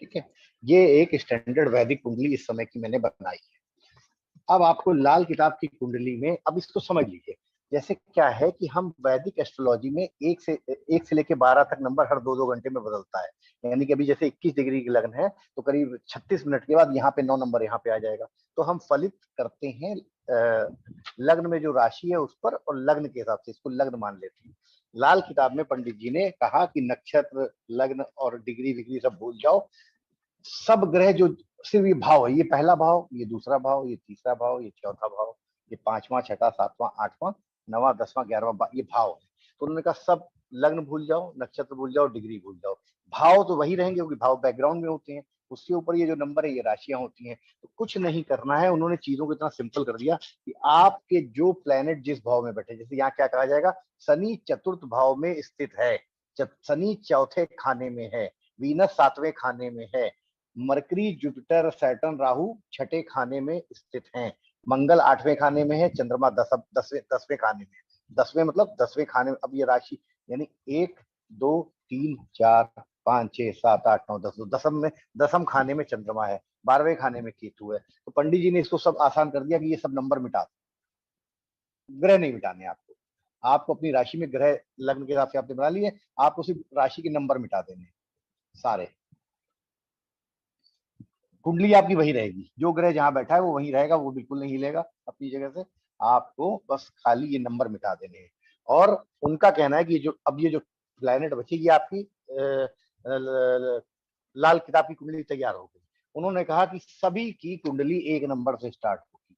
ठीक है, ये एक स्टैंडर्ड वैदिक कुंडली इस समय की मैंने बनाई है। अब आपको लाल किताब की कुंडली में, अब इसको समझ लीजिए, जैसे क्या है कि हम वैदिक एस्ट्रोलॉजी में एक से लेके 12 तक नंबर हर 2-2 घंटे में बदलता है। यानी कि अभी जैसे 21 डिग्री की लग्न है तो करीब 36 मिनट के बाद यहाँ पे 9 नंबर यहाँ पे आ जाएगा। तो हम फलित करते हैं लग्न में जो राशि है उस पर, और लग्न के हिसाब से इसको लग्न मान लेते हैं। लाल किताब में पंडित जी ने कहा कि नक्षत्र, लग्न और डिग्री विग्री सब भूल जाओ, सब ग्रह जो सिर्फ ये भाव है, ये पहला भाव, ये दूसरा भाव, ये तीसरा भाव, ये चौथा भाव, ये पांचवा, छठा, सातवां, आठवां, नवा, 10वां, 11वां, ये भाव है। तो उन्होंने कहा सब लग्न भूल जाओ, नक्षत्र भूल जाओ, डिग्री भूल जाओ, भाव तो वही रहेंगे क्योंकि भाव बैकग्राउंड में होते हैं, उसके ऊपर ये जो नंबर है ये राशियां होती हैं। तो कुछ नहीं करना है, उन्होंने चीजों को इतना सिंपल कर दिया कि आपके जो प्लेनेट जिस भाव में बैठे, जैसे यहाँ क्या कहा जाएगा, शनि चतुर्थ भाव में स्थित है, शनि चौथे खाने में है, वीनस 7वें खाने में है, मरकरी, जुपिटर, सैटर्न, राहु छठे खाने में स्थित हैं, मंगल 8वें खाने में है, चंद्रमा 10वें खाने में, 10वें मतलब 10वें खाने में। अब ये राशि यानी 1 2 3 4 5 6 7 8 9 10, दसम खाने में चंद्रमा है, 12वें खाने में केतु है। तो पंडित जी ने इसको सब आसान कर दिया कि ये सब नंबर मिटा दो, ग्रह नहीं मिटाने आपको, आपको अपनी राशि में ग्रह लग्न के हिसाब से आपने बना लिए, आपको सिर्फ राशि के नंबर मिटा देने सारे, कुंडली आपकी वही रहेगी, जो ग्रह जहां बैठा है वो वहीं रहेगा, वो बिल्कुल नहीं हिलेगा अपनी जगह से, आपको बस खाली ये नंबर मिटा देने हैं। और उनका कहना है कि जो अब ये जो प्लैनेट बचेगी आपकी लाल किताब की कुंडली तैयार हो गई। उन्होंने कहा कि सभी की कुंडली 1 नंबर से स्टार्ट होगी,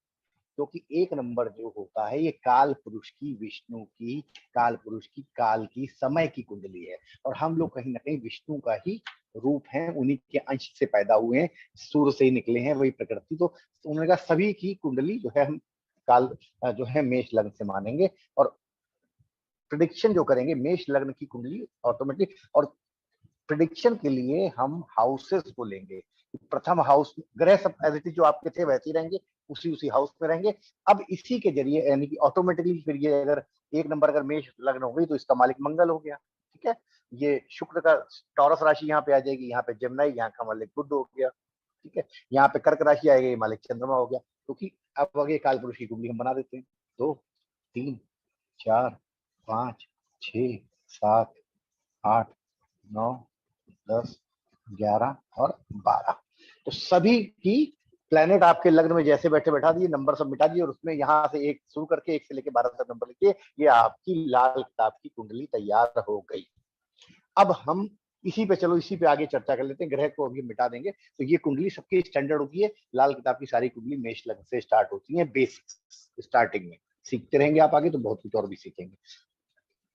क्योंकि 1 नंबर जो होता है ये काल पुरुष की, विष्णु की, काल पुरुष की, काल की, समय की कुंडली है, और हम लोग कहीं ना कहीं विष्णु का ही रूप हैं, उन्हीं के अंश से पैदा हुए हैं, सूर्य से ही निकले हैं, वही प्रकृति। तो उन्होंने कहा सभी की कुंडली जो है हम काल जो है मेष लग्न से मानेंगे, और प्रिडिक्शन जो करेंगे मेष लग्न की कुंडली ऑटोमेटिक, और प्रिडिक्शन के लिए हम हाउसेस को लेंगे, प्रथम हाउस ग्रह सब एज इट इज जो आपके थे वैसे ही रहेंगे, उसी उसी हाउस में रहेंगे। अब इसी के जरिए यानी कि ऑटोमेटिकली फिर ये अगर 1 नंबर अगर मेष लग्न हो गई तो इसका मालिक मंगल हो गया, ठीक है, ये शुक्र का टॉरस राशि यहाँ पे आ जाएगी, यहाँ पे जमनाई, यहाँ का मालिक बुध हो गया, ठीक है, यहाँ पे कर्क राशि आएगी, ये मालिक चंद्रमा हो गया, क्योंकि अब आगे काल पुरुष की कुंडली हम बना देते हैं। 2 3 4 5 6 7 8 9 10 11 और 12, तो सभी की प्लेनेट आपके लग्न में जैसे बैठे बैठा दिए, नंबर सब मिटा दिए, और उसमें यहाँ से 1 शुरू करके 1 से लेके 12 तक नंबर लिखिए, ये आपकी लाल किताब की कुंडली तैयार हो गई। अब हम इसी पे चलो, इसी पे आगे चर्चा कर लेते हैं, ग्रह को अभी मिटा देंगे। तो ये कुंडली सबकी स्टैंडर्ड होती है, लाल किताब की सारी कुंडली मेष लग्न से स्टार्ट होती है, बेसिक्स स्टार्टिंग में सीखते रहेंगे आप आगे तो बहुत कुछ और भी सीखेंगे।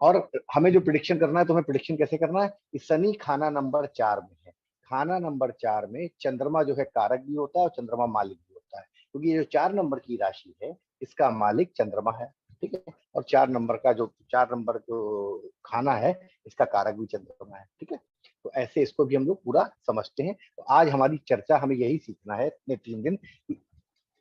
और हमें जो प्रिडिक्शन करना है, तो हमें प्रिडिक्शन कैसे करना है कि शनि खाना नंबर 4 में है, खाना नंबर 4 में चंद्रमा जो है कारक भी होता है और चंद्रमा मालिक भी होता है, क्योंकि ये जो 4 नंबर की राशि है इसका मालिक चंद्रमा है, ठीक है, और 4 नंबर जो खाना है इसका कारक भी चंद्रमा है, ठीक है। तो ऐसे इसको भी हम लोग पूरा समझते हैं। तो आज हमारी चर्चा, हमें यही सीखना है इतने 3 दिन,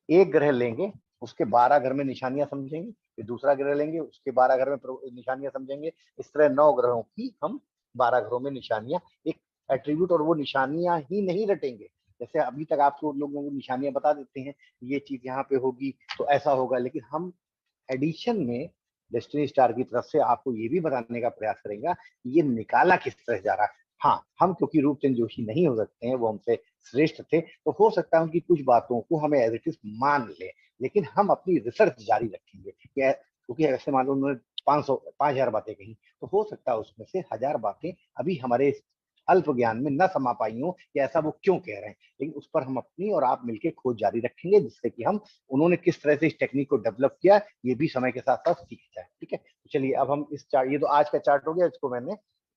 एक ग्रह लेंगे उसके 12 घर में निशानियां समझेंगे, फिर दूसरा ग्रह लेंगे उसके 12 घर में निशानियां समझेंगे, इस तरह 9 ग्रहों की हम 12 घरों में निशानियां, एक एट्रीब्यूट, और वो निशानियां ही नहीं रटेंगे, जैसे अभी तक आपको लोगों को निशानियां बता देते हैं, ये चीज यहाँ पे होगी तो ऐसा होगा, लेकिन हम एडिशन में डेस्टिनी स्टार की तरफ से आपको ये भी बताने का प्रयास करेंगे कि ये निकाला किस तरह जा रहा है। हाँ, हम क्योंकि रूपचंद जोशी नहीं हो सकते हैं, वो हमसे श्रेष्ठ थे, तो हो सकता है उनकी कुछ बातों को हमें एज इट इज मान ले, लेकिन हम अपनी रिसर्च जारी रखेंगे, क्योंकि ऐसे मान लो उन्होंने 5,000 बातें कही, तो हो सकता है उसमें से 1000 बातें अभी हमारे अल्प ज्ञान में न समा पाई हो कि ऐसा वो क्यों कह रहे हैं, लेकिन उस पर हम अपनी और आप मिलकर खोज जारी रखेंगे, जिससे कि हम उन्होंने किस तरह से इस टेक्निक को डेवलप किया ये भी समय के साथ साथ सीख जाए, ठीक है। तो चलिए अब हम इस चार्ट, ये तो आज का चार्ट हो गया, इसको मैंने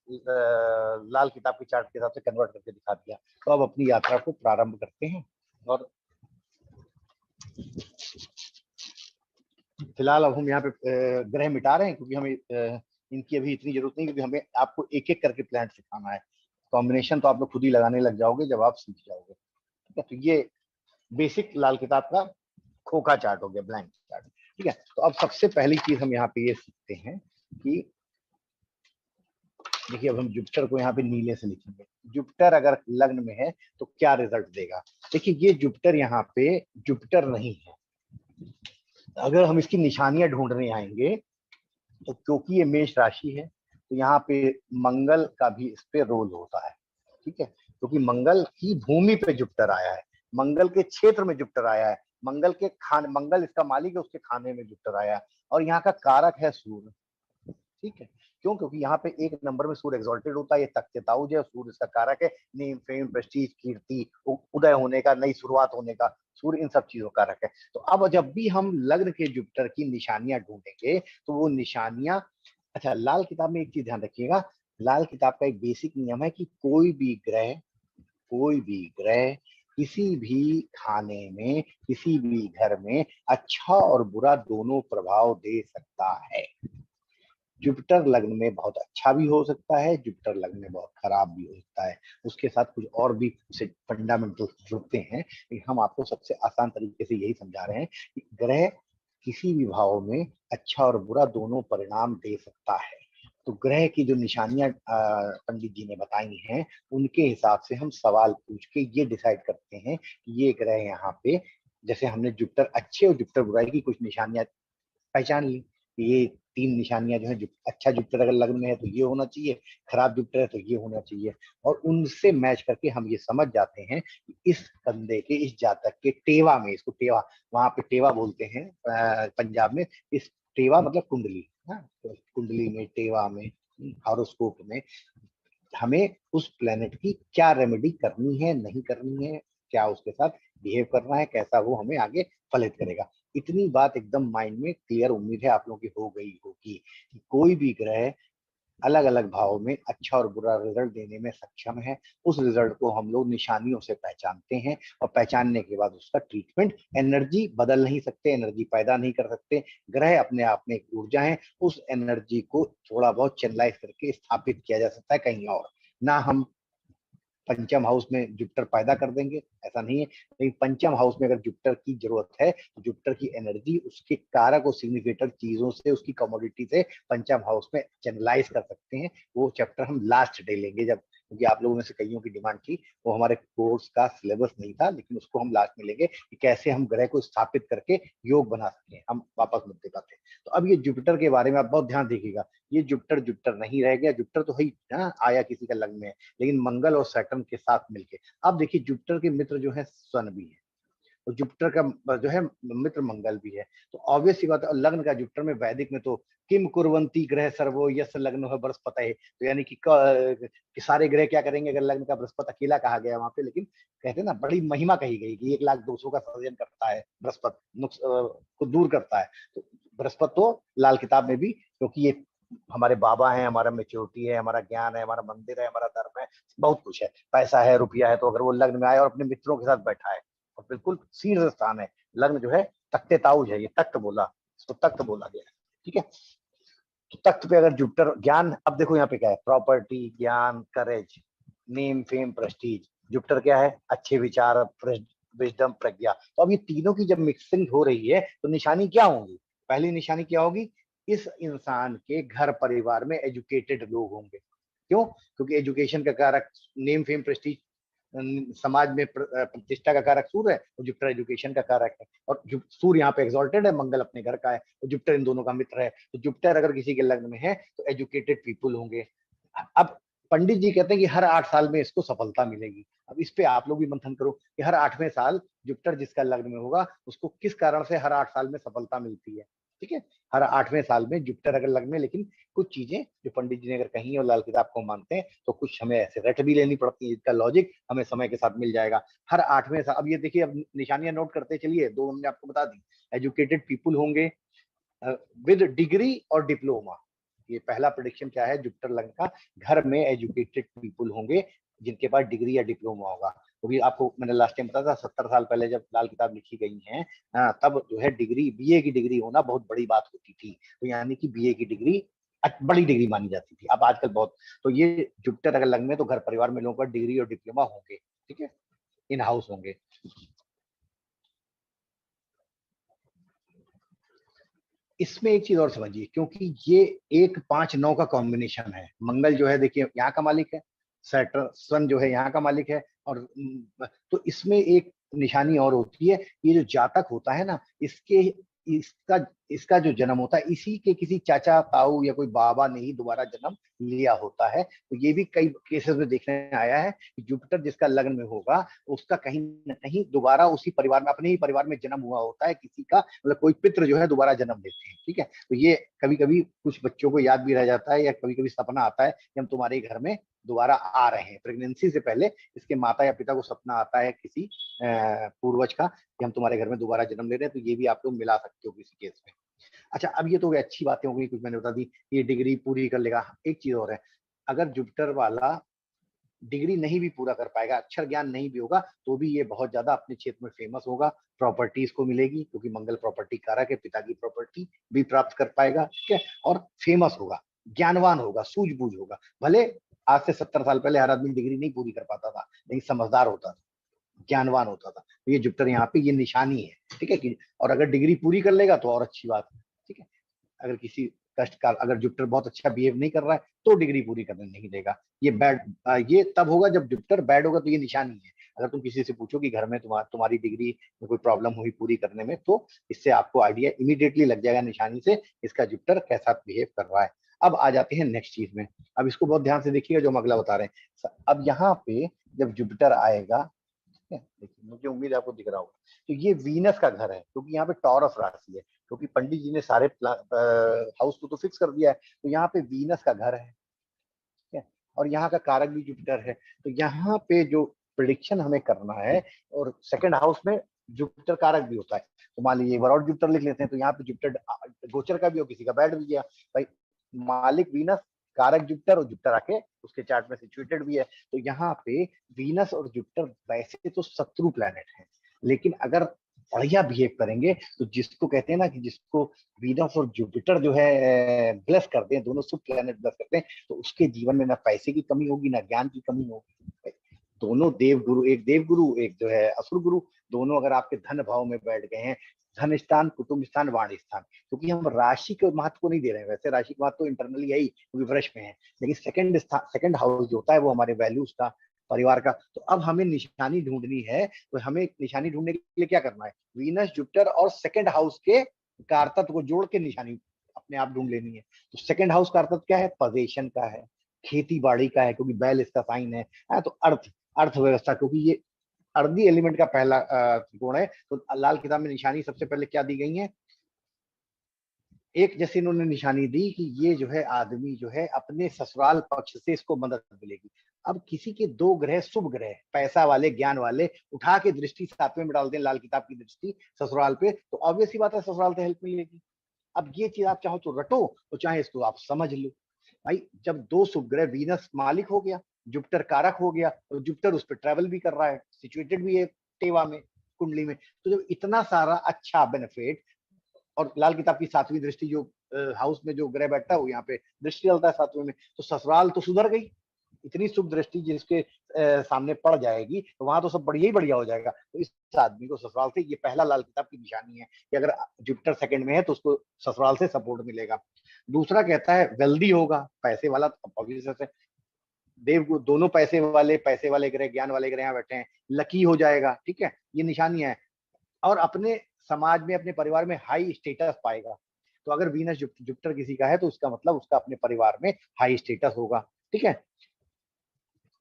लाल किताब के चार्ट के हिसाब से कन्वर्ट करके दिखा दिया। तो अब अपनी यात्रा को प्रारंभ करते हैं, और फिलहाल अब हम यहाँ पे ग्रह मिटा रहे हैं, क्योंकि हमें इनकी अभी इतनी जरूरत नहीं, क्योंकि हमें आपको एक एक करके प्लांट सिखाना है, कॉम्बिनेशन तो आप लोग खुद ही लगाने लग जाओगे जब आप सीख जाओगे, ठीक है। तो ये बेसिक लाल किताब का खोखा चार्ट हो गया, ब्लैंक चार्ट, ठीक है। तो अब सबसे पहली चीज हम यहाँ पे ये सीखते हैं कि देखिए अब हम जुपिटर को यहाँ पे नीले से लिखेंगे। जुपिटर अगर लग्न में है तो क्या रिजल्ट देगा। देखिए ये जुपिटर यहाँ पे जुपिटर नहीं है। अगर हम इसकी निशानियां ढूंढने आएंगे तो क्योंकि ये मेष राशि है तो यहाँ पे मंगल का भी इस पे रोल होता है। ठीक है, क्योंकि मंगल की भूमि पे जुपिटर आया है, मंगल के क्षेत्र में जुपिटर आया है, मंगल के खाने, मंगल इसका मालिक है, उसके खाने में जुपिटर आया है, और यहाँ का कारक है सूर्य। ठीक है, क्यों, क्योंकि यहाँ पे एक नंबर में सूर्य एक्सॉल्टेड होता है, ये तख्तेताउज है, सूर्य इसका कारक है, नेम फेम प्रेस्टीज कीर्ति उदय होने का, नई शुरुआत होने का, सूर्य इन सब चीजों का कारक है। तो अब जब भी हम लग्न के जुपिटर की निशानियां ढूंढेंगे तो वो निशानियां, अच्छा लाल किताब में एक चीज ध्यान रखिएगा, लाल किताब का एक बेसिक नियम है कि कोई भी ग्रह किसी भी खाने में, किसी भी घर में अच्छा और बुरा दोनों प्रभाव दे सकता है। जुपिटर लग्न में बहुत अच्छा भी हो सकता है, जुपिटर लग्न में बहुत खराब भी हो सकता है, उसके साथ कुछ और भी फंडामेंटल जुड़ते हैं, लेकिन हम आपको सबसे आसान तरीके से यही समझा रहे हैं कि ग्रह किसी भी भाव में अच्छा और बुरा दोनों परिणाम दे सकता है। तो ग्रह की जो निशानियां पंडित जी ने बताई हैं उनके हिसाब से हम सवाल पूछ के ये डिसाइड करते हैं कि ये ग्रह यहाँ पे, जैसे हमने जुपिटर अच्छे और जुपिटर बुराई की कुछ निशानियां पहचान ली, ये 3 निशानियां जो है, अच्छा जुपिटर अगर लग्न में है तो ये होना चाहिए, खराब जुपिटर है तो ये होना चाहिए, और उनसे मैच करके हम ये समझ जाते हैं कि इस बंदे के, इस जातक के टेवा में, इसको टेवा वहां पे टेवा बोलते हैं पंजाब में, इस टेवा मतलब कुंडली, तो कुंडली में, टेवा में, हॉरोस्कोप में हमें उस प्लेनेट की क्या रेमेडी करनी है, नहीं करनी है, क्या उसके साथ बिहेव करना है, कैसा वो हमें आगे फलित करेगा। इतनी बात एकदम माइंड में क्लियर, उम्मीद है आप लोगों की हो गई होगी कि कोई भी ग्रह अलग अलग भाव में अच्छा और बुरा रिजल्ट देने में सक्षम है। उस रिजल्ट को हम लोग निशानियों से पहचानते हैं, और पहचानने के बाद उसका ट्रीटमेंट, एनर्जी बदल नहीं सकते, एनर्जी पैदा नहीं कर सकते, ग्रह अपने आप में एक ऊर्जा है, उस एनर्जी को थोड़ा बहुत चैनलाइज करके स्थापित किया जा सकता है कहीं और, ना हम पंचम हाउस में जुपिटर पैदा कर देंगे, ऐसा नहीं है, लेकिन पंचम हाउस में अगर जुपिटर की जरूरत है तो जुपिटर की एनर्जी उसके कारक और सिग्निफिकेटर चीजों से, उसकी कमोडिटी से पंचम हाउस में चैनलाइज कर सकते हैं। वो चैप्टर हम लास्ट डे लेंगे जब, क्योंकि आप लोगों में से कईयों की डिमांड थी, वो हमारे कोर्स का सिलेबस नहीं था, लेकिन उसको हम लास्ट में लेंगे कि कैसे हम ग्रह को स्थापित करके योग बना सके। हम वापस मुद्दे पर थे। तो अब ये जुपिटर के बारे में आप बहुत ध्यान देखिएगा, ये जुपिटर जुपिटर नहीं रह गया, जुपिटर तो है, आया किसी का लग्न में, लेकिन मंगल और सैटर्न के साथ मिलके। अब देखिए जुपिटर के मित्र जो है सन भी है, और जुपिटर का जो है मित्र मंगल भी है, तो ऑब्वियस सी बात है। और लग्न का जुपिटर में, वैदिक में तो किम कुर्वंती ग्रह सर्वो यस लग्न है बृहस्पति है, तो यानी कि सारे ग्रह क्या करेंगे अगर लग्न का बृहस्पति अकेला कहा गया वहां पे, लेकिन कहते हैं ना बड़ी महिमा कही गई कि 1,00,200 का सर्जन करता है बृहस्पति, नुक्स को दूर करता है। तो बृहस्पति तो लाल किताब में भी, क्योंकि ये हमारे बाबा है, हमारा मेच्योरिटी है, हमारा ज्ञान है, हमारा मंदिर है, हमारा धर्म है, बहुत कुछ है, पैसा है, रुपया है, तो अगर वो लग्न में आए और अपने मित्रों के साथ बैठा है, और बिल्कुल शीर्ष स्थान है, लग्न जो है तख्ते ताउज है, ये तख्त बोला, इसको तख्त बोला गया है। ठीक है, तो तख्त पे अगर जुपिटर, ज्ञान, अब देखो यहाँ पे क्या है, प्रॉपर्टी, ज्ञान, करेज, नेम फेम प्रेस्टीज, जुपिटर क्या है, अच्छे विचार, विजडम, प्रज्ञा। तो अब ये तीनों की जब मिक्सिंग हो रही है तो निशानी क्या होगी, पहली निशानी क्या होगी, इस इंसान के घर परिवार में एजुकेटेड लोग होंगे। क्यों, क्योंकि एजुकेशन का कारक नेम फेम प्रेस्टीज, समाज में प्रतिष्ठा का कारक सूर्य है, और जुपिटर एजुकेशन का कारक है, और सूर्य यहाँ पे एक्सॉल्टेड है, मंगल अपने घर का है, और जुपिटर इन दोनों का मित्र है। तो जुपिटर अगर किसी के लग्न में है तो एजुकेटेड पीपुल होंगे। अब पंडित जी कहते हैं कि हर 8 साल में इसको सफलता मिलेगी। अब इस पे आप लोग भी मंथन करो कि हर 8वें साल जुपिटर जिसका लग्न में होगा उसको किस कारण से हर 8 साल में सफलता मिलती है। ठीक है, हर 8वें साल में जुपिटर अगर लग्न में, लेकिन कुछ चीजें जो पंडित जी ने अगर कही है और लाल किताब को मानते हैं तो कुछ हमें ऐसे रट भी लेनी पड़ती है, इसका लॉजिक हमें समय के साथ मिल जाएगा। हर 8वें साल, अब ये देखिए, अब निशानियां नोट करते चलिए, 2 हमने आपको बता दी, एजुकेटेड पीपुल होंगे विद डिग्री और डिप्लोमा। ये पहला प्रेडिक्शन क्या है जुपिटर लग्न का, घर में एजुकेटेड पीपुल होंगे जिनके पास डिग्री या डिप्लोमा होगा। क्योंकि तो आपको मैंने लास्ट टाइम बताया था, 70 साल पहले जब लाल किताब लिखी गई है, तब जो है डिग्री, बीए की डिग्री होना बहुत बड़ी बात होती थी, तो यानी कि बीए की डिग्री बड़ी डिग्री मानी जाती थी। अब आजकल बहुत, तो ये जुपिटर अगर लग्न में तो घर परिवार में लोगों का डिग्री और डिप्लोमा होंगे। ठीक है, इन हाउस होंगे। इसमें एक चीज और समझिए, क्योंकि ये 1 5 9 का कॉम्बिनेशन है। मंगल जो है देखिए यहाँ का मालिक है, सैटर्न सन जो है यहाँ का मालिक है, और तो इसमें एक निशानी और होती है, ये जो जातक होता है ना, इसके इसका इसका जो जन्म होता है, इसी के किसी चाचा ताऊ या कोई बाबा ने ही दोबारा जन्म लिया होता है। तो ये भी कई केसेस में देखने में आया है कि जुपिटर जिसका लग्न में होगा, उसका कहीं न कहीं दोबारा उसी परिवार में, अपने ही परिवार में जन्म हुआ होता है किसी का, मतलब कोई पितृ जो है दोबारा जन्म लेते हैं। ठीक है, तो ये कभी कभी कुछ बच्चों को याद भी रह जाता है, या कभी कभी सपना आता है कि हम तुम्हारे घर में दोबारा आ रहे हैं। प्रेगनेंसी से पहले इसके माता या पिता को सपना आता है किसी पूर्वज का कि हम तुम्हारे घर में दोबारा जन्म ले रहे हैं। तो ये भी आप लोग मिला सकते हो किसी केस में। अच्छा, अब ये तो अच्छी बातें हो गई, कुछ मैंने बता दी, ये डिग्री पूरी कर लेगा। एक चीज और है, अगर जुपिटर वाला डिग्री नहीं भी पूरा कर पाएगा, अक्षर ज्ञान नहीं भी होगा, तो भी ये बहुत ज्यादा अपने क्षेत्र में फेमस होगा, प्रॉपर्टीज को मिलेगी, क्योंकि मंगल प्रॉपर्टी कारक है, पिता की प्रॉपर्टी भी प्राप्त कर पाएगा। ठीक है, और फेमस होगा, ज्ञानवान होगा, सूझबूझ होगा। भले आज से 70 साल पहले हर आदमी डिग्री नहीं पूरी कर पाता था, लेकिन समझदार होता था, ज्ञानवान होता था। तो ये जुपिटर यहाँ पे ये निशानी है। ठीक है कि, और अगर डिग्री पूरी कर लेगा तो और अच्छी बात है। ठीक है, अगर किसी कष्ट काल, अगर जुपिटर बहुत अच्छा बिहेव नहीं कर रहा है तो डिग्री पूरी करने नहीं देगा। ये बैड, ये तब होगा जब जुपिटर बैड होगा, तो ये निशानी है। अगर तुम किसी से पूछो कि घर में तुम्हारी डिग्री में कोई प्रॉब्लम हुई पूरी करने में, तो इससे आपको आइडिया इमीडिएटली लग जाएगा निशानी से, इसका जुपिटर कैसा बिहेव कर रहा है। अब आ जाते हैं नेक्स्ट चीज में। अब इसको बहुत ध्यान से देखिएगा जो हम अगला बता रहे हैं। अब यहाँ पे जब जुपिटर आएगा, देखिए मुझे उम्मीद है आपको दिख रहा होगा, तो ये वीनस का घर है, क्योंकि यहाँ पे टॉरस राशि है, क्योंकि पंडित जी ने सारे हाउस को तो फिक्स कर दिया है। तो यहाँ पे वीनस का घर है, ठीक है, और यहाँ का कारक भी जुपिटर है। तो यहाँ पे जो प्रिडिक्शन हमें करना है, और सेकंड हाउस में जुपिटर कारक भी होता है। तो मान लीजिए एक बार और जुपिटर लिख लेते हैं, तो यहाँ पे जुपिटर गोचर का भी हो, किसी का बैठ भी गया भाई, मालिक वीनस, कारक जुपिटर, और जुपिटर आके उसके चार्ट में सिचुएटेड भी है। तो यहाँ पे वीनस और जुपिटर वैसे तो शत्रु प्लैनेट है, लेकिन अगर बढ़िया बिहेव करेंगे तो जिसको कहते हैं ना कि जिसको वीनस और जुपिटर जो है ब्लेस करते हैं, दोनों शुभ प्लैनेट ब्लेस करते हैं, तो उसके जीवन में ना पैसे की कमी होगी, ना ज्ञान की कमी होगी। दोनों देव गुरु, एक देव गुरु एक जो है असुर गुरु, दोनों अगर आपके धन भाव में बैठ गए हैं, धन स्थान, कुटुंब स्थान, वाणी स्थान, क्योंकि हम राशि के महत्व को नहीं दे रहे हैं, वैसे राशि का महत्व तो इंटरनली है ही, क्योंकि वृष में है, लेकिन सेकंड हाउस जो होता है वो हमारे वैल्यूज का, परिवार का। तो अब हमें निशानी ढूंढनी है, तो हमें निशानी ढूंढने के लिए क्या करना है, वीनस जुपिटर और सेकंड हाउस के कारतत्व को जोड़ के निशानी अपने आप ढूंढ लेनी है। तो सेकंड हाउस कारतत्व क्या है, पोजीशन का है, खेती बाड़ी का है, क्योंकि बैल इसका साइन है। तो अर्थव्यवस्था, क्योंकि ये अर्धी एलिमेंट का पहला त्रिकोण है। तो लाल किताब में निशानी सबसे पहले क्या दी गई है, एक जैसे इन्होंने निशानी दी कि ये जो है आदमी जो है अपने ससुराल पक्ष से इसको मदद मिलेगी। अब किसी के दो ग्रह शुभ ग्रह, पैसा वाले, ज्ञान वाले, उठा के दृष्टि 7वें में डाल दें, लाल किताब की दृष्टि ससुराल पे, तो ऑब्वियस ही बात है ससुराल से हेल्प मिलेगी। अब ये चीज आप चाहो तो रटो, तो चाहे इसको आप समझ लो। भाई जब दो शुभ ग्रह, वीनस मालिक हो गया, जुपिटर कारक हो गया, और जुपिटर उस पर ट्रेवल भी कर रहा है, सिचुएटेड भी है टेवा में, कुंडली में, तो जब इतना सारा अच्छा बेनिफिट, और लाल किताब की 7वीं दृष्टि जो हाउस में जो ग्रह बैठता है वो यहाँ पे दृष्टि डालता है 7वें में, तो ससुराल तो सुधर गई। इतनी शुभ दृष्टि जिसके सामने पड़ जाएगी, तो वहां तो सब बढ़िया ही बढ़िया हो जाएगा। तो इस आदमी को ससुराल से, ये पहला लाल किताब की निशानी है कि अगर जुपिटर सेकंड में है तो उसको ससुराल से सपोर्ट मिलेगा। दूसरा कहता है वेल्दी होगा, पैसे वाला, ऑब्वियस, देव दोनों पैसे वाले ग्रह, ज्ञान वाले ग्रह यहाँ बैठे हैं, लकी हो जाएगा। ठीक है, ये निशानियां है। और अपने समाज में, अपने परिवार में हाई स्टेटस पाएगा। तो अगर वीनस जुपिटर किसी का है, तो उसका मतलब उसका अपने परिवार में हाई स्टेटस होगा। ठीक है,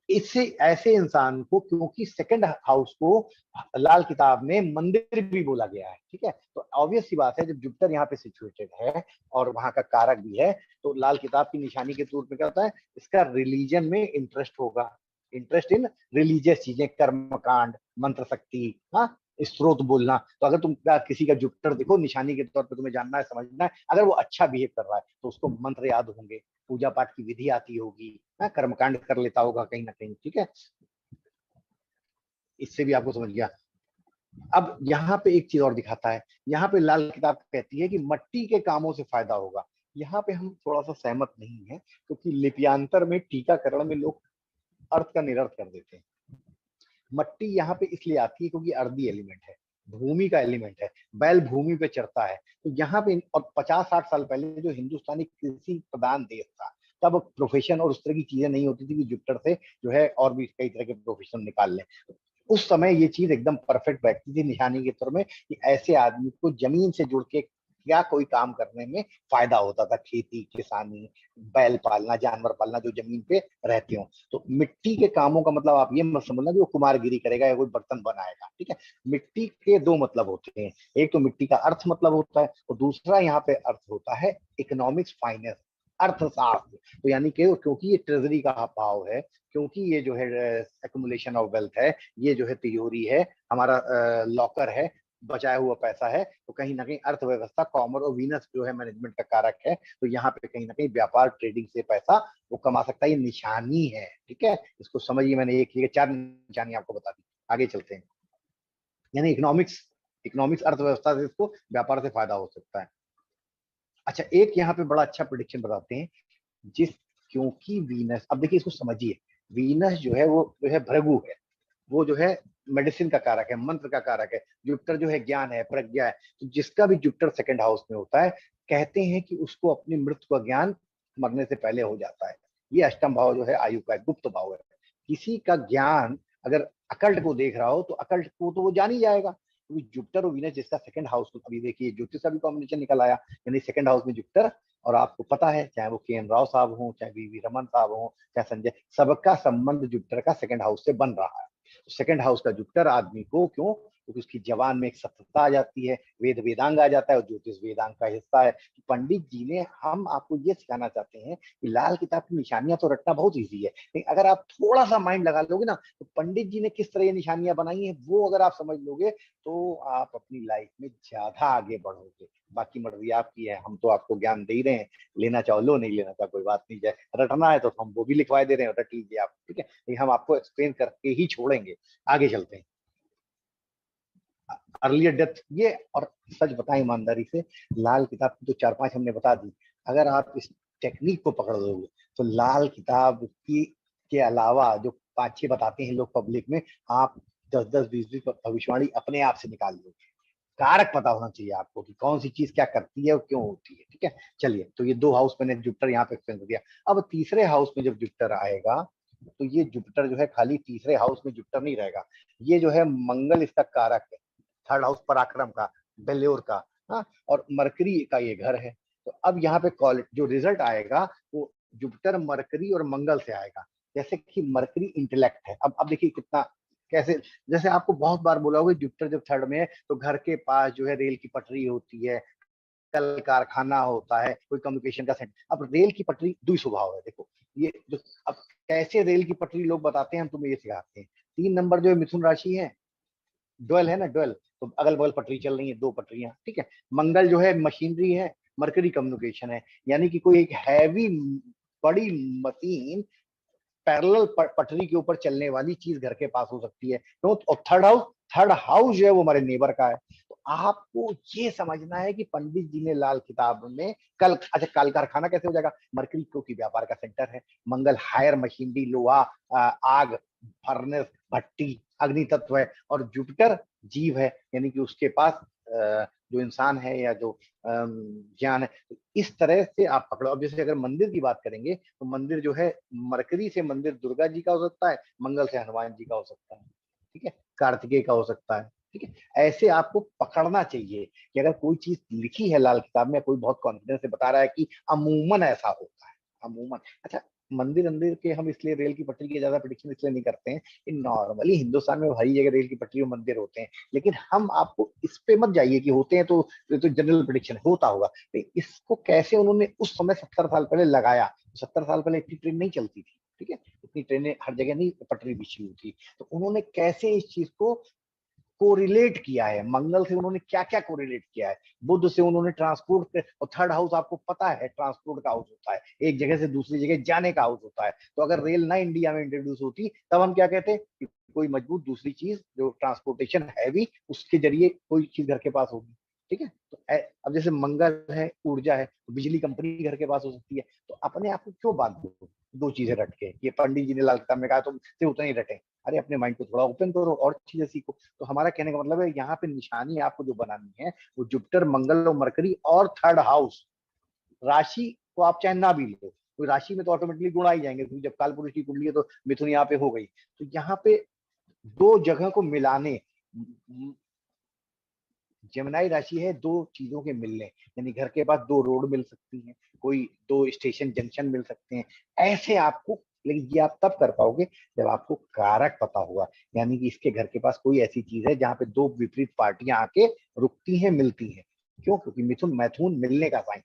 इससे ऐसे इंसान को, क्योंकि सेकंड हाउस को लाल किताब में मंदिर भी बोला गया है। ठीक है, तो ऑब्वियस सी बात है, जब जुपिटर यहाँ पे सिचुएटेड है और वहां का कारक भी है, तो लाल किताब की निशानी के तौर पे क्या होता है, इसका रिलीजन में इंटरेस्ट होगा, इंटरेस्ट इन रिलीजियस चीजें, कर्मकांड, मंत्र शक्ति, हाँ, स्त्रोत बोलना। तो अगर तुम किसी का जुपिटर देखो निशानी के तौर पे, तुम्हें जानना है, समझना है, अगर वो अच्छा बिहेव कर रहा है तो उसको मंत्र याद होंगे, पूजा पाठ की विधि आती होगी, कर्मकांड कर लेता होगा कहीं ना कहीं। ठीक है, इससे भी आपको समझ गया। अब यहाँ पे एक चीज और दिखाता है, यहाँ पे लाल किताब कहती है कि मट्टी के कामों से फायदा होगा। यहाँ पे हम थोड़ा सा सहमत नहीं है, क्योंकि लिप्यांतर में, टीकाकरण में लोग अर्थ का निरर्थ कर देते हैं। मट्टी यहाँ पे इसलिए आती है क्योंकि अर्दी एलिमेंट है, भूमि का एलिमेंट है। बैल भूमि पे चरता है। तो यहाँ पे और 50-60 साल पहले जो हिंदुस्तानी कृषि प्रधान देश था, तब प्रोफेशन और उस तरह की चीजें नहीं होती थी कि जुपिटर से जो है और भी कई तरह के प्रोफेशन निकाल लें। उस समय ये चीज एकदम परफेक्ट बैठती थी निशानी के तौर में कि ऐसे आदमी को जमीन से जुड़ के क्या कोई काम करने में फायदा होता था, खेती किसानी, बैल पालना, जानवर पालना जो जमीन पे रहते हो। तो मिट्टी के कामों का मतलब आप ये मत समझना कि वो कुमारगिरी करेगा या कोई बर्तन बनाएगा, ठीक है। मिट्टी के दो मतलब होते हैं, एक तो मिट्टी का अर्थ मतलब होता है और दूसरा यहाँ पे अर्थ होता है इकोनॉमिक्स, फाइनेंस, अर्थशास्त्र। तो यानी कि क्योंकि ये ट्रेजरी का भाव है, क्योंकि ये जो है एक्युमुलेशन ऑफ वेल्थ है, ये जो है तिजोरी है, हमारा लॉकर है, बचाया हुआ पैसा है, तो कहीं ना कहीं अर्थव्यवस्था, कॉमर्स और वीनस जो है मैनेजमेंट का कारक है। तो यहाँ पे कहीं ना कहीं व्यापार ट्रेडिंग से पैसा वो कमा सकता है, ये निशानी है, ठीक है। इसको समझिए, मैंने एक चार निशानी आपको बता दी। आगे चलते हैं। यानी इकोनॉमिक्स, इकोनॉमिक्स अर्थव्यवस्था से इसको व्यापार से फायदा हो सकता है। अच्छा, एक यहाँ पे बड़ा अच्छा प्रिडिक्शन बताते हैं, जिस क्योंकि वीनस, अब देखिए इसको समझिए, वीनस जो है वो जो है भृगु है, वो जो है मेडिसिन का कारक है, मंत्र का कारक है। जुपिटर जो है ज्ञान है, प्रज्ञा है। तो जिसका भी जुपिटर सेकंड हाउस में होता है, कहते हैं कि उसको अपनी मृत्यु का ज्ञान मरने से पहले हो जाता है। ये अष्टम भाव जो है आयु का गुप्त भाव है। किसी का ज्ञान अगर अकल्ट को देख रहा हो तो अकल्ट को तो वो जान ही जाएगा, क्योंकि जुपिटर और वीनस जिसका सेकंड हाउस, अभी देखिए ज्योतिष का भी कॉम्बिनेशन निकल आया, यानी सेकंड हाउस में जुपिटर। और आपको पता है, चाहे वो के एन राव साहब हो, चाहे वी वी रमन साहब हो, चाहे संजय, सबका संबंध जुपिटर का सेकंड हाउस से बन रहा है। सेकंड हाउस का जुपिटर आदमी को क्यों, क्योंकि उसकी जवान में एक सत्यता आ जाती है, वेद वेदांग आ जाता है और ज्योतिष वेदांग का हिस्सा है। तो पंडित जी ने, हम आपको ये सिखाना चाहते हैं कि लाल किताब की निशानियां तो रटना बहुत ईजी है, लेकिन अगर आप थोड़ा सा माइंड लगा लोगे ना, तो पंडित जी ने किस तरह ये निशानियां बनाई हैं वो अगर आप समझ लोगे, तो आप अपनी लाइफ में ज्यादा आगे बढ़ोगे। बाकी मर्जी आपकी है, हम तो आपको ज्ञान दे ही रहे हैं, लेना चाहो लो, नहीं लेना चाहो कोई बात नहीं। जाए रटना है तो हम वो भी लिखवा दे रहे हैं, रट लीजिए आप, ठीक है। लेकिन हम आपको एक्सप्लेन करके ही छोड़ेंगे। आगे चलते हैं। अर्लियर डेथ, ये और सच बताएं ईमानदारी से, लाल किताब की तो 4-5 हमने बता दी। अगर आप इस टेक्निक को पकड़ लोगे तो लाल किताब की के अलावा जो 5-6 बताते हैं लोग पब्लिक में, आप 10-10, 20-20 भविष्यवाणी अपने आप से निकाल लोगे। कारक पता होना चाहिए आपको कि कौन सी चीज क्या करती है और क्यों होती है, ठीक है। चलिए, तो ये 2 हाउस मैंने जुपिटर यहाँ पे एक्सप्लेन कर दिया। अब तीसरे हाउस में जब जुपिटर आएगा, तो ये जुपिटर जो है खाली तीसरे हाउस में जुपिटर नहीं रहेगा, ये जो है मंगल इसका कारक है, थर्ड हाउस पराक्रम का, बेल्योर का, हाँ, और मरकरी का ये घर है। तो अब यहाँ पे जो रिजल्ट आएगा वो जुपिटर, मरकरी और मंगल से आएगा। जैसे कि मरकरी इंटेलेक्ट है। अब देखिए कितना, कैसे, जैसे आपको बहुत बार बोला होगा, जुपिटर जब थर्ड में है तो घर के पास जो है रेल की पटरी होती है, कल कारखाना होता है, कोई कम्युनिकेशन का सेंटर। अब रेल की पटरी दुई स्वभाव है, देखो ये जो, अब कैसे रेल की पटरी लोग बताते हैं, हम तुम्हें ये सिखाते हैं। 3 नंबर जो है मिथुन राशि है, ड्वेल है ना, ड्वेल, तो अगल बगल पटरी चल रही है, 2 पटरियां, ठीक है। मंगल जो है मशीनरी है, मरकरी कम्युनिकेशन है, यानी कि कोई एक हैवी बड़ी मशीन पैरेलल पटरी के ऊपर चलने वाली चीज घर के पास हो सकती है। तो और थर्ड हाउस जो है वो हमारे नेबर का है। तो आपको ये समझना है कि पंडित जी ने लाल किताब में कल, अच्छा कल कारखाना कैसे हो जाएगा, मरकरी क्योंकि व्यापार का सेंटर है, मंगल हायर मशीनरी, लोहा, आग, फर्नेस, भट्टी, अग्नि तत्व है, और जुपिटर जीव है, यानी कि उसके पास जो इंसान है या जो ज्ञान है। तो इस तरह से आप पकड़ो। अब जैसे अगर मंदिर की बात करेंगे, तो मंदिर जो है, मरकरी से मंदिर दुर्गा जी का हो सकता है, मंगल से हनुमान जी का हो सकता है, ठीक है, कार्तिकेय का हो सकता है, ठीक है। ऐसे आपको पकड़ना चाहिए कि अगर कोई चीज लिखी है लाल किताब में, कोई बहुत कॉन्फिडेंस से बता रहा है कि अमूमन ऐसा होता है, अमूमन। अच्छा, मंदिर अंदिर के हम इसलिए रेल की पटरी की ज्यादा प्रिडिक्शन इसलिए नहीं करते हैं, नॉर्मली हिंदुस्तान में हर जगह रेल की पटरी और मंदिर होते हैं, लेकिन हम आपको इस पे मत जाइए कि होते हैं तो जनरल प्रिडिक्शन होता होगा। तो इसको कैसे उन्होंने उस समय 70 साल पहले लगाया, 70 साल पहले इतनी ट्रेन नहीं चलती थी, ठीक है, इतनी ट्रेनें हर जगह नहीं पटरी बिछी हुई थी। तो उन्होंने कैसे इस चीज को कोरिलेट किया है, मंगल से उन्होंने क्या क्या कोरिलेट किया है, बुध से उन्होंने ट्रांसपोर्ट, और थर्ड हाउस आपको पता है ट्रांसपोर्ट का हाउस होता है, एक जगह से दूसरी जगह जाने का हाउस होता है। तो अगर रेल ना इंडिया में इंट्रोड्यूस होती, तब हम क्या कहते, कोई मजबूत दूसरी चीज जो ट्रांसपोर्टेशन है भी, उसके जरिए कोई चीज घर के पास होगी, ठीक है। तो अब जैसे मंगल है, ऊर्जा है, तो बिजली कंपनी घर के पास हो सकती है। तो अपने आप को क्यों बांध दो, दो चीजें रट के, ये पंडित जी ने लाल किताब में कहा तो सिर्फ उतना ही रटे। अरे अपने माइंड को थोड़ा ओपन करो और चीजें सीखो। तो हमारा कहने का मतलब है यहाँ पे निशानी आपको जो बनानी है वो जुपिटर, मंगल और मरकरी और थर्ड हाउस। राशि को आप चाहे ना भी लो, तो राशि में तो ऑटोमेटिकली गुण आ ही जाएंगे, क्योंकि जब काल पुरुष की कुंडली है तो मिथुन यहाँ पे हो गई। तो यहाँ पे दो जगह को मिलाने, जमनाई राशि है दो चीजों के मिलने, यानी घर के पास दो रोड मिल सकती हैं, कोई दो स्टेशन जंक्शन मिल सकते हैं, ऐसे आपको। लेकिन ये आप तब कर पाओगे जब आपको कारक पता होगा, यानी कि इसके घर के पास कोई ऐसी चीज है जहां पे दो विपरीत पार्टियां आके रुकती हैं, मिलती हैं। क्यों? क्योंकि मिथुन मैथुन मिलने का साइन,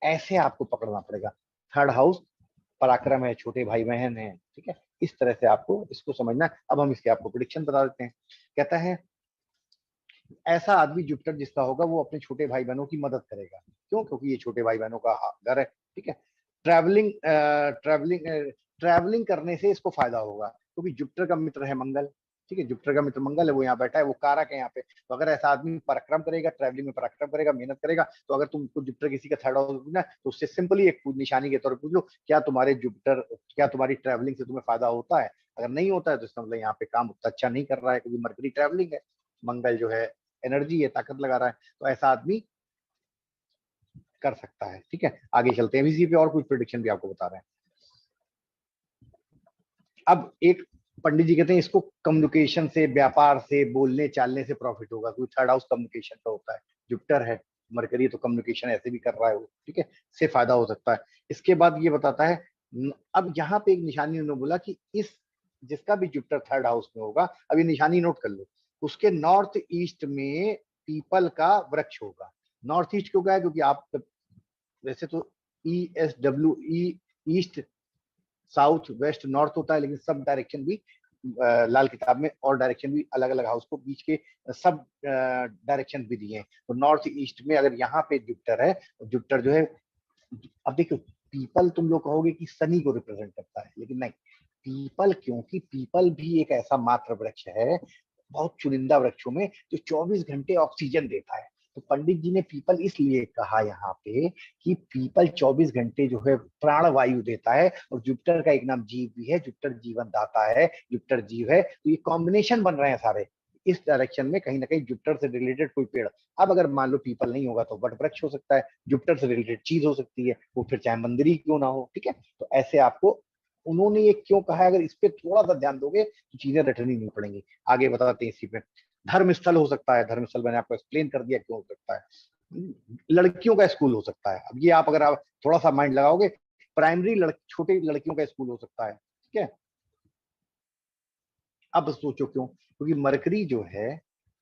ऐसे आपको पकड़ना पड़ेगा। थर्ड हाउस पराक्रम है, छोटे भाई बहन है, ठीक है, इस तरह से आपको इसको समझना। अब हम इसके आपको प्रिडिक्शन बता देते हैं। कहता है ऐसा आदमी जुपिटर जिसका होगा वो अपने छोटे भाई बहनों की मदद करेगा। क्यों? क्योंकि ये छोटे भाई बहनों का घर है, ठीक है। ट्रैवलिंग ट्रैवलिंग करने से इसको फायदा होगा, क्योंकि जुपिटर का मित्र है मंगल, ठीक है, जुपिटर का मित्र मंगल है, वो यहाँ बैठा है, वो कारक है यहाँ पे। तो अगर ऐसा आदमी पराक्रम करेगा, ट्रैवलिंग में पराक्रम करेगा, मेहनत करेगा, तो अगर तुमको जुपिटर किसी का थर्ड हाउस ना, तो उससे सिंपली एक निशानी के तौर पर पूछ लो, क्या तुम्हारे जुपिटर, क्या तुम्हारी ट्रैवलिंग से तुम्हें फायदा होता है? अगर नहीं होता है तो इसका मतलब यहाँ पे काम उतना अच्छा नहीं कर रहा है, क्योंकि मरकरी ट्रैवलिंग है, मंगल जो है एनर्जी है, ताकत लगा रहा है। तो ऐसा आदमी कर सकता है, ठीक है। आगे चलते हैं, इसी पे और कुछ प्रिडिक्शन भी आपको बता रहे हैं। अब एक पंडित जी कहते हैं इसको कम्युनिकेशन से, व्यापार से, बोलने चालने से प्रॉफिट होगा, क्योंकि थर्ड हाउस कम्युनिकेशन का होता है, जुपिटर है, मरकरी तो कम्युनिकेशन ऐसे भी कर रहा है वो, ठीक है, से फायदा हो सकता है। इसके बाद ये बताता है, अब यहाँ पे एक निशानी उन्होंने बोला कि इस जिसका भी जुपिटर थर्ड हाउस में होगा, अब ये निशानी नोट कर लो, उसके नॉर्थ ईस्ट में पीपल का वृक्ष होगा। नॉर्थ ईस्ट क्यों गया? क्योंकि आप वैसे तो ESW east, south, west, north होता है, लेकिन सब डायरेक्शन भी लाल किताब में और डायरेक्शन भी अलग अलग हाउस को बीच के सब डायरेक्शन भी दिए हैं। तो नॉर्थ ईस्ट में अगर यहाँ पे जुपिटर है, तो जुपिटर जो है, अब देखो पीपल तुम लोग कहोगे कि शनि को रिप्रेजेंट करता है, लेकिन नहीं, पीपल, क्योंकि पीपल भी एक ऐसा मात्र वृक्ष है, बहुत चुनिंदा वृक्षों में, जो 24 घंटे ऑक्सीजन देता है। तो पंडित जी ने पीपल इसलिए कहा यहाँ पे कि पीपल 24 घंटे जो है प्राण वायु देता है, और जुपिटर का एक नाम जीव भी है, जुपिटर जीवन दाता है, जुपिटर जीव है, तो ये कॉम्बिनेशन बन रहे हैं सारे इस डायरेक्शन में, कहीं ना कहीं जुपिटर से रिलेटेड कोई पेड़। अब अगर मान लो पीपल नहीं होगा तो वट वृक्ष हो सकता है, जुपिटर से रिलेटेड चीज हो सकती है, वो फिर चाहे मंदिर ही क्यों ना हो, ठीक है। तो ऐसे आपको उन्होंने ये क्यों कहा है, अगर इस पे थोड़ा सा ध्यान दोगे तो चीजें रटनी नहीं पड़ेंगी। आगे बताते हैं इसी पे। धर्मस्थल हो सकता है, धर्मस्थल मैंने आपको एक्सप्लेन कर दिया क्यों हो सकता है। लड़कियों का स्कूल हो सकता है, अब ये आप अगर आप थोड़ा सा माइंड लगाओगे, प्राइमरी छोटे लड़कियों का स्कूल हो सकता है, ठीक है। अब सोचो क्यों? क्योंकि मरकरी जो है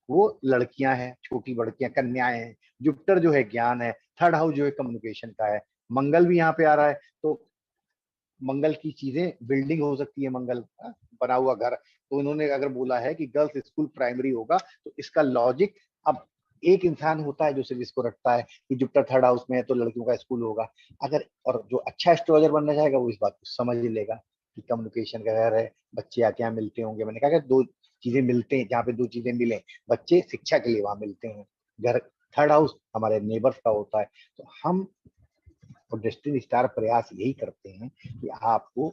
वो लड़कियां हैं, छोटी लड़कियां, कन्याएं हैं, जुपिटर जो है ज्ञान है, थर्ड हाउस जो है कम्युनिकेशन का है, मंगल भी यहाँ पे आ रहा है, तो मंगल की चीजें, बिल्डिंग हो सकती है, मंगल बना हुआ घर। तो उन्होंने अगर बोला है कि गर्ल्स स्कूल प्राइमरी होगा, तो इसका लॉजिक, अब एक इंसान होता है जो सिर्फ इसको रखता है कि जुपिटर थर्ड हाउस में है तो लड़कियों का स्कूल होगा। अगर, और जो अच्छा एस्ट्रोलॉजर बनना चाहेगा वो इस बात को समझ ही लेगा कि कम्युनिकेशन का घर है, बच्चे आके यहाँ मिलते होंगे। मैंने कहा कि दो चीजें मिलते हैं, जहाँ पे दो चीजें मिले, बच्चे शिक्षा के लिए वहां मिलते हैं, घर, थर्ड हाउस हमारे नेबर्स का होता है। तो हम और डेस्टिनी स्टार प्रयास यही करते हैं कि आपको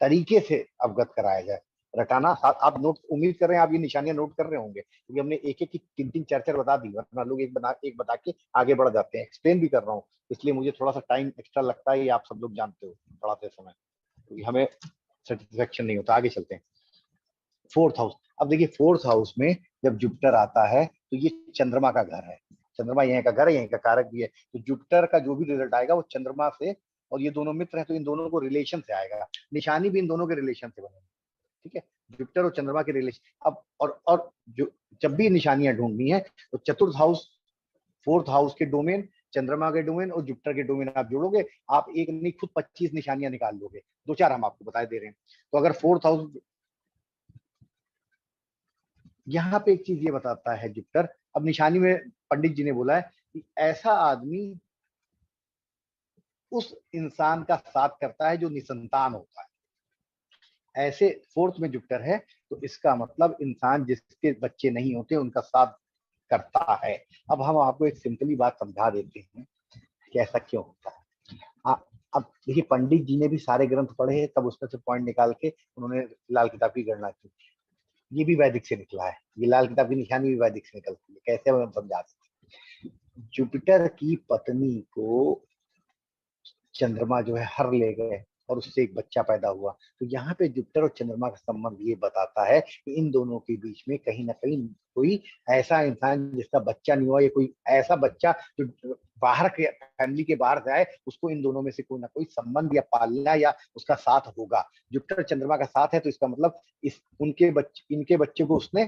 तरीके से अवगत कराया जाए। रटाना आप नोट, उम्मीद कर रहे हैं आप ये निशानियां नोट कर रहे होंगे, क्योंकि हमने एक एक की तीन तीन चार चार बता दी, वरना लोग एक बता के आगे बढ़ जाते हैं। एक्सप्लेन भी कर रहा हूँ, इसलिए मुझे थोड़ा सा टाइम एक्स्ट्रा लगता है, ये आप सब लोग जानते हो, पढ़ाते समय, क्योंकि हमें सेटिस्फेक्शन नहीं होता। आगे चलते हैं, फोर्थ हाउस। अब देखिए फोर्थ हाउस में जब जुपिटर आता है तो ये चंद्रमा का घर है, चंद्रमा यहाँ का घर है, यहीं का कारक भी है। तो जुपिटर का जो भी रिजल्ट आएगा वो चंद्रमा से, और ये दोनों मित्र हैं तो इन दोनों को रिलेशन से आएगा, निशानी भी इन दोनों के रिलेशन से बनेगी, ठीक है, जुपिटर और चंद्रमा के रिलेशन। अब और जो जब भी निशानियां ढूंढनी है तो चतुर्थ हाउस, फोर्थ हाउस के डोमेन, चंद्रमा के डोमेन और जुपिटर के डोमेन आप जोड़ोगे, आप एक नहीं खुद 25 निशानियां निकाल लोगे, दो चार हम आपको बता दे रहे हैं। तो अगर फोर्थ हाउस, यहाँ पे एक चीज ये बताता है जुपिटर, अब निशानी में पंडित जी ने बोला है कि ऐसा आदमी उस इंसान का साथ करता है जो निसंतान होता है। ऐसे फोर्थ में जुपिटर है तो इसका मतलब इंसान जिसके बच्चे नहीं होते उनका साथ करता है। अब हम आपको एक सिंपली बात समझा देते हैं कि ऐसा क्यों होता है। अब देखिए पंडित जी ने भी सारे ग्रंथ पढ़े हैं, तब उसमें से पॉइंट निकाल के उन्होंने लाल किताब की गणना की। ये भी वैदिक से निकला है, ये लाल किताब की निशानी भी वैदिक से निकलती है। कैसे हम समझा सकते हैं? जुपिटर की पत्नी को चंद्रमा जो है हर ले गए और उससे एक बच्चा पैदा हुआ। तो यहाँ पे जुपिटर और चंद्रमा का संबंध ये बताता है कि इन दोनों के बीच में कहीं ना कहीं कोई ऐसा इंसान जिसका बच्चा नहीं हुआ, या कोई ऐसा बच्चा जो बाहर के फैमिली के बाहर से आए, उसको इन दोनों में से कोई ना कोई संबंध या पालना या उसका साथ होगा। जुपिटर चंद्रमा का साथ है तो इसका मतलब इस इनके बच्चे को उसने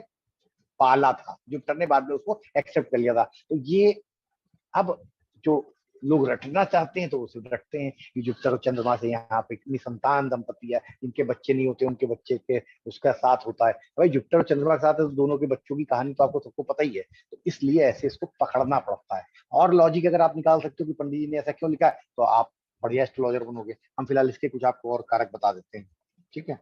पाला था, जुपिटर ने बाद में उसको एक्सेप्ट कर लिया था। तो ये अब जो लोग रटना चाहते हैं तो उसे रटते हैं कि जुपिटर और चंद्रमा से यहाँ पे निसंतान दंपति है, जिनके बच्चे नहीं होते उनके बच्चे के उसका साथ होता है। भाई जुपिटर और चंद्रमा के साथ है तो दोनों के बच्चों की कहानी तो आपको सबको पता ही है, तो इसलिए ऐसे इसको पकड़ना पड़ता है। और लॉजिक अगर आप निकाल सकते हो कि पंडित जी ने ऐसा क्यों लिखा है, तो आप बढ़िया एस्ट्रोलॉजर बनोगे। हम फिलहाल इसके कुछ आपको और कारक बता देते हैं, ठीक है।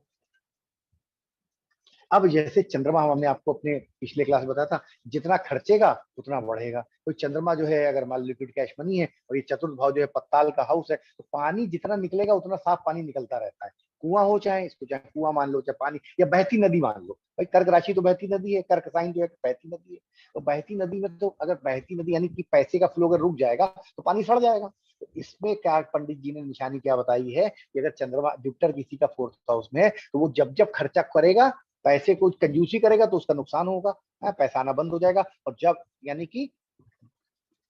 अब जैसे चंद्रमा हमने आपको अपने पिछले क्लास में बताया था, जितना खर्चेगा उतना बढ़ेगा। तो चंद्रमा जो है अगर मान लिक्विड कैश मनी है और ये चतुर्थ भाव जो है पत्ताल का हाउस है, तो पानी जितना निकलेगा उतना साफ पानी निकलता रहता है। कुआं हो चाहे इसको चाहे कुआं मान लो, चाहे पानी या बहती नदी मान लो। भाई कर्क राशि तो बहती नदी है, कर्क साइन जो है बहती नदी है। तो बहती नदी में तो अगर बहती नदी यानी कि पैसे का फ्लो अगर रुक जाएगा तो पानी सड़ जाएगा। तो इसमें क्या पंडित जी ने निशानी क्या बताई है कि अगर चंद्रमा जुपिटर किसी का फोर्थ हाउस में है तो वो जब जब खर्चा करेगा, पैसे को कंजूसी करेगा तो उसका नुकसान होगा, पैसा आना बंद हो जाएगा। और जब यानी कि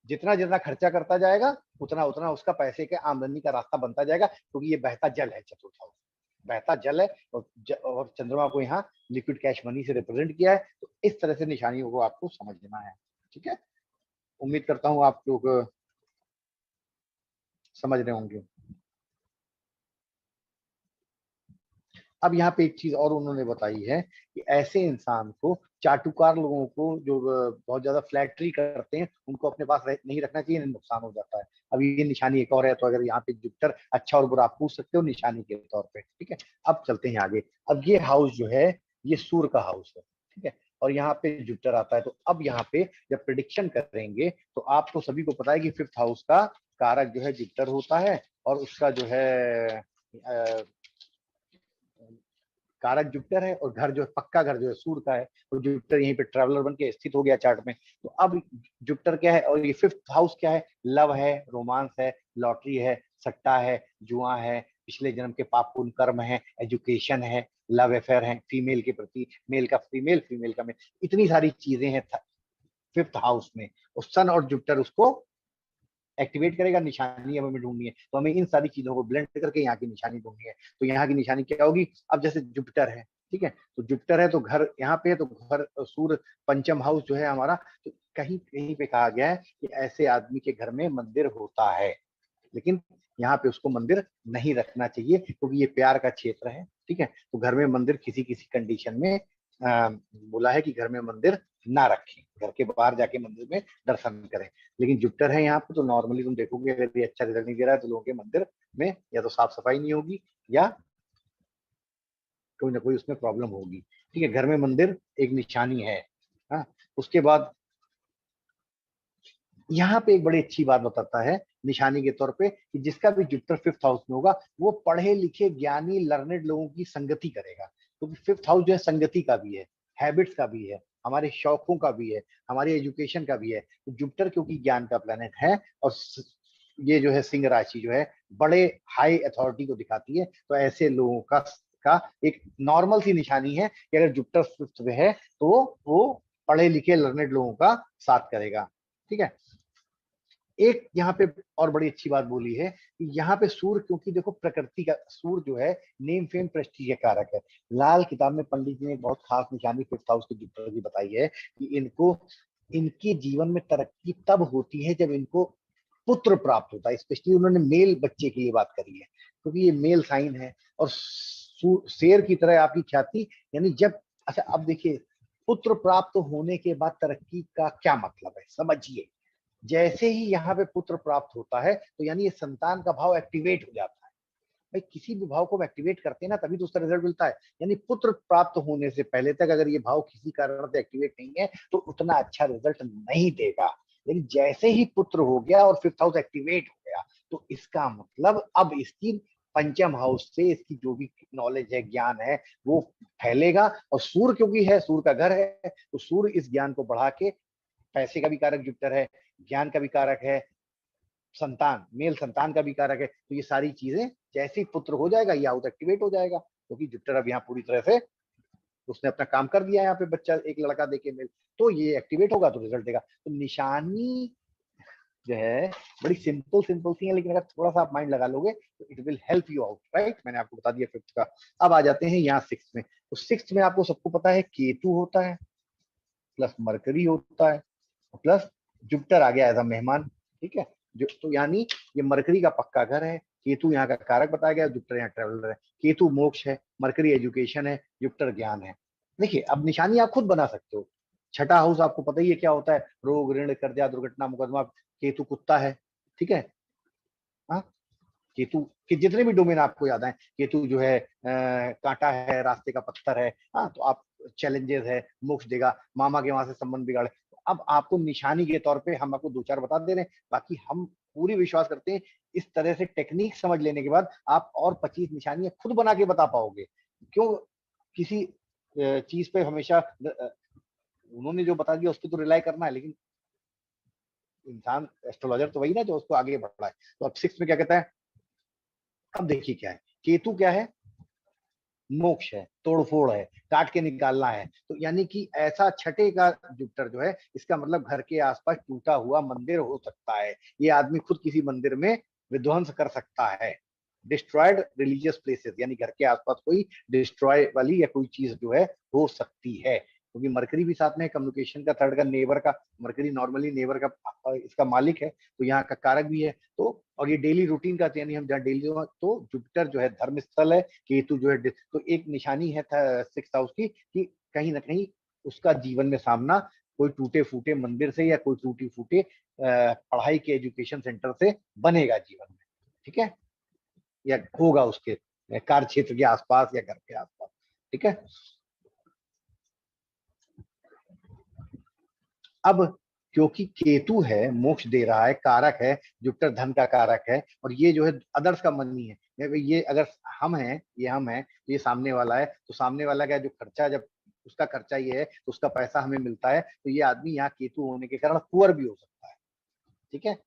जितना जितना खर्चा करता जाएगा उतना उतना उसका पैसे के आमदनी का रास्ता बनता जाएगा, क्योंकि ये बहता जल है, चतुर्थ हाउस बहता जल है। और चंद्रमा को यहाँ लिक्विड कैश मनी से रिप्रेजेंट किया है। तो इस तरह से निशानियों को आपको समझना है, ठीक है। उम्मीद करता हूँ आप लोग समझ रहे होंगे। अब यहाँ पे एक चीज और उन्होंने बताई है कि ऐसे इंसान को, चाटुकार लोगों को जो बहुत ज्यादा फ्लैटरी करते हैं, उनको अपने पास नहीं रखना चाहिए, नुकसान हो जाता है। अब ये निशानी एक और है, तो अगर यहाँ पे जुपिटर अच्छा और बुरा आप पूछ सकते हो निशानी के तौर पे, ठीक है। अब चलते हैं आगे। अब ये हाउस जो है ये सूर्य का हाउस है, ठीक है। और यहाँ पे जुपिटर आता है। तो अब यहाँ पे जब प्रिडिक्शन करेंगे तो आपको सभी को पता है कि फिफ्थ हाउस का कारक जो है जुपिटर होता है, और उसका जो है कारक जुपिटर है, और घर जो है पक्का घर जो है सूर्य का है। तो जुपिटर यहीं पे ट्रैवलर बन के स्थित हो गया चार्ट में। तो अब जुपिटर क्या है, और ये फिफ्थ हाउस क्या है, लव है, रोमांस है, लॉटरी है, सट्टा है, जुआ है, पिछले जन्म के पाप पुण्य कर्म है, एजुकेशन है, लव अफेयर है, फीमेल के प्रति, मेल का फीमेल, फीमेल का मेल, इतनी सारी चीजें हैं फिफ्थ हाउस में। उस सन और जुपिटर उसको एक्टिवेट करेगा। निशानी हमें ढूंढनी है, तो हमें इन सारी चीजों को ब्लेंड करके यहाँ की निशानी ढूंढनी है। तो यहाँ की निशानी क्या होगी? अब जैसे जुपिटर है, ठीक है, तो जुपिटर है तो घर यहाँ पे है, तो घर सूर्य पंचम हाउस जो है हमारा। तो कहीं कहीं पे कहा गया है कि ऐसे आदमी के घर में मंदिर होता है, लेकिन यहाँ पे उसको मंदिर नहीं रखना चाहिए, क्योंकि ये प्यार का क्षेत्र है, ठीक है। तो घर में मंदिर किसी किसी कंडीशन में बोला है कि घर में मंदिर ना रखें, घर के बाहर जाके मंदिर में दर्शन करें। लेकिन जुपिटर है यहाँ पे तो नॉर्मली तुम देखोगे अगर ये अच्छा रिजल्ट नहीं दे रहा है तो लोगों के मंदिर में या तो साफ सफाई नहीं होगी या कोई ना कोई उसमें प्रॉब्लम होगी, ठीक है। घर में मंदिर एक निशानी है। हाँ, उसके बाद यहाँ पे एक बड़ी अच्छी बात बताता है निशानी के तौर पे कि जिसका भी जुपिटर फिफ्थ हाउस में होगा वो पढ़े लिखे ज्ञानी लर्नेड लोगों की संगति करेगा, क्योंकि फिफ्थ हाउस जो है संगति का भी है, हैबिट्स का भी है, हमारे शौकों का भी है, हमारी एजुकेशन का भी है। तो जुपिटर क्योंकि ज्ञान का प्लेनेट है, और ये जो है सिंह राशि जो है बड़े हाई अथॉरिटी को दिखाती है, तो ऐसे लोगों का एक नॉर्मल सी निशानी है कि अगर जुपिटर फिफ्थ में है तो वो पढ़े लिखे लर्नेड लोगों का साथ करेगा, ठीक है। एक यहाँ पे और बड़ी अच्छी बात बोली है कि यहाँ पे सूर्य, क्योंकि देखो प्रकृति का सूर्य जो है नेम फेम प्रेस्टीज के कारक है। लाल किताब में पंडित जी ने एक बहुत खास निशानी फिफ्थ हाउस की जुपिटर की बताई है कि इनको इनके जीवन में तरक्की तब होती है जब इनको पुत्र प्राप्त होता है। स्पेशली उन्होंने मेल बच्चे के लिए बात करी है, क्योंकि ये मेल साइन है। और शेर की तरह आपकी ख्याति, यानी जब, अच्छा अब देखिए, पुत्र प्राप्त होने के बाद तरक्की का क्या मतलब है समझिए। जैसे ही यहाँ पे पुत्र प्राप्त होता है तो यानी ये संतान का भाव एक्टिवेट हो जाता है। भाई किसी भी भाव को एक्टिवेट करते हैं ना तभी तो उसका रिजल्ट मिलता है। यानी पुत्र प्राप्त होने से पहले तक अगर ये भाव किसी कारण से एक्टिवेट नहीं है तो उतना अच्छा रिजल्ट नहीं देगा। लेकिन जैसे ही पुत्र हो गया और फिफ्थ हाउस एक्टिवेट हो गया तो इसका मतलब अब इसकी पंचम हाउस से इसकी जो भी नॉलेज है, ज्ञान है, वो फैलेगा। और सूर्य क्योंकि है, सूर्य का घर है, तो सूर्य इस ज्ञान को बढ़ा के, पैसे का भी कारक जुपिटर है, ज्ञान का भी कारक है, संतान, मेल संतान का भी कारक है। तो ये सारी चीजें जैसे ही पुत्र हो जाएगा, ये हाउस एक्टिवेट हो जाएगा, क्योंकि जुपिटर अब यहाँ पूरी तरह से उसने अपना काम कर दिया। यहाँ पे बच्चा एक लड़का देके मेल, तो ये एक्टिवेट होगा तो रिजल्ट देगा। तो निशानी जो है बड़ी सिंपल सिंपल सी है, लेकिन अगर थोड़ा सा आप माइंड लगा लोगे तो it will help you out, right. मैंने आपको बता दिया फिफ्थ का। अब आ जाते हैं यहाँ सिक्स में। तो सिक्स में आपको सबको पता है केतु होता है, प्लस मरकरी होता है, प्लस जुपिटर आ गया एज अ मेहमान, ठीक है। जो तो यानी ये मरकरी का पक्का घर है, केतु यहाँ का कारक बताया गया, जुपिटर यहाँ ट्रेवलर है। केतु मोक्ष है, मरकरी एजुकेशन है, जुपिटर ज्ञान है। देखिए अब निशानी आप खुद बना सकते हो। छठा हाउस आपको पता ही है क्या होता है, रोग, ऋण, कर्जा, दुर्घटना, मुकदमा। केतु कुत्ता है, ठीक है। हाँ, केतु के जितने भी डोमेन आपको याद आए, केतु जो है कांटा है, रास्ते का पत्थर है। हाँ, तो आप चैलेंजेस है, मोक्ष देगा, मामा के वहां से संबंध बिगाड़े। अब आपको निशानी के तौर पे हम आपको दो चार बता दे रहे हैं, बाकी हम पूरी विश्वास करते हैं इस तरह से टेक्निक समझ लेने के बाद आप और 25 निशानियां खुद बना के बता पाओगे। क्यों, किसी चीज पे हमेशा उन्होंने जो बता दिया उस पर तो रिलाई करना है, लेकिन इंसान एस्ट्रोलॉजर तो वही ना जो उसको आगे बढ़ रहा है। तो अब सिक्स में क्या कहता है, अब देखिए क्या है, केतु क्या है, मोक्ष है, तोड़फोड़ है, काट के निकालना है। तो यानी कि ऐसा छठे का जुपिटर जो है, इसका मतलब घर के आसपास टूटा हुआ मंदिर हो सकता है। ये आदमी खुद किसी मंदिर में विध्वंस कर सकता है। डिस्ट्रॉयड रिलीजियस प्लेसेस, यानी घर के आसपास कोई डिस्ट्रॉय वाली या कोई चीज जो है हो सकती है, क्योंकि मरकरी भी साथ में कम्युनिकेशन का, थर्ड का, नेबर का। मरकरी नॉर्मली नेबर का इसका मालिक है, तो यहाँ का कारक भी है। तो और ये डेली रूटीन का, यानी हम जहाँ डेली, तो जुपिटर जो है धर्म स्थल है, केतु जो है तो एक निशानी है सिक्स हाउस की कि कहीं ना कहीं उसका जीवन में सामना कोई टूटे फूटे मंदिर से या कोई टूटी फूटे पढ़ाई के एजुकेशन सेंटर से बनेगा जीवन में, ठीक है, या होगा उसके कार्य क्षेत्र के आसपास या घर के आसपास, ठीक है। अब क्योंकि केतु है, मोक्ष दे रहा है, कारक है, जुपिटर धन का कारक है, और ये जो है अदर्स का मन नहीं है। ये अगर हम हैं, ये हम हैं, तो ये सामने वाला है, तो सामने वाला का जो खर्चा, जब उसका खर्चा ये है तो उसका पैसा हमें मिलता है। तो ये आदमी यहाँ केतु होने के कारण पुअर भी हो सकता है, ठीक है।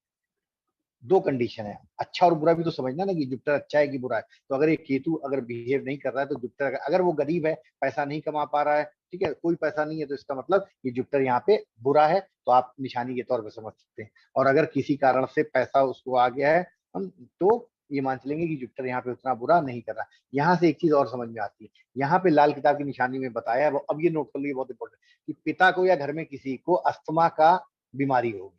दो कंडीशन है, अच्छा और बुरा भी तो समझना ना, कि जुपिटर अच्छा है कि बुरा है। तो अगर ये केतु अगर बिहेव नहीं कर रहा है, तो जुपिटर अगर वो गरीब है, पैसा नहीं कमा पा रहा है, ठीक है, कोई पैसा नहीं है, तो इसका मतलब ये जुपिटर यहाँ पे बुरा है। तो आप निशानी के तौर पर समझ सकते हैं। और अगर किसी कारण से पैसा उसको आ गया है, हम तो ये मान चलेंगे कि जुपिटर यहाँ पे उतना बुरा नहीं कर रहा। यहाँ से एक चीज और समझ में आती है, यहाँ पे लाल किताब की निशानी में बताया है, अब ये नोट कर लीजिए, बहुत इंपॉर्टेंट, कि पिता को या घर में किसी को अस्थमा का बीमारी होगी।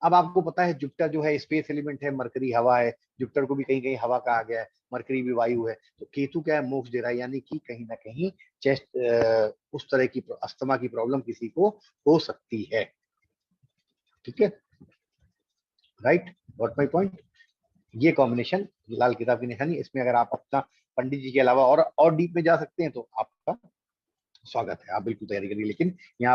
अब आपको पता है जुपिटर जो है स्पेस एलिमेंट है, मरकरी हवा है, जुपिटर को भी कहीं कहीं हवा कहा गया है, मरकरी भी वायु है। तो केतु क्या है, मोक्ष दे रहा है, यानी कि कहीं ना कहीं चेस्ट उस तरह की अस्थमा की प्रॉब्लम किसी को हो सकती है, ठीक है, राइट, व्हाट माय पॉइंट। ये कॉम्बिनेशन लाल किताब की निशानी, इसमें अगर आप अपना पंडित जी के अलावा और डीप में जा सकते हैं तो आपका स्वागत है, आप बिल्कुल तैयारी करिए। लेकिन यहाँ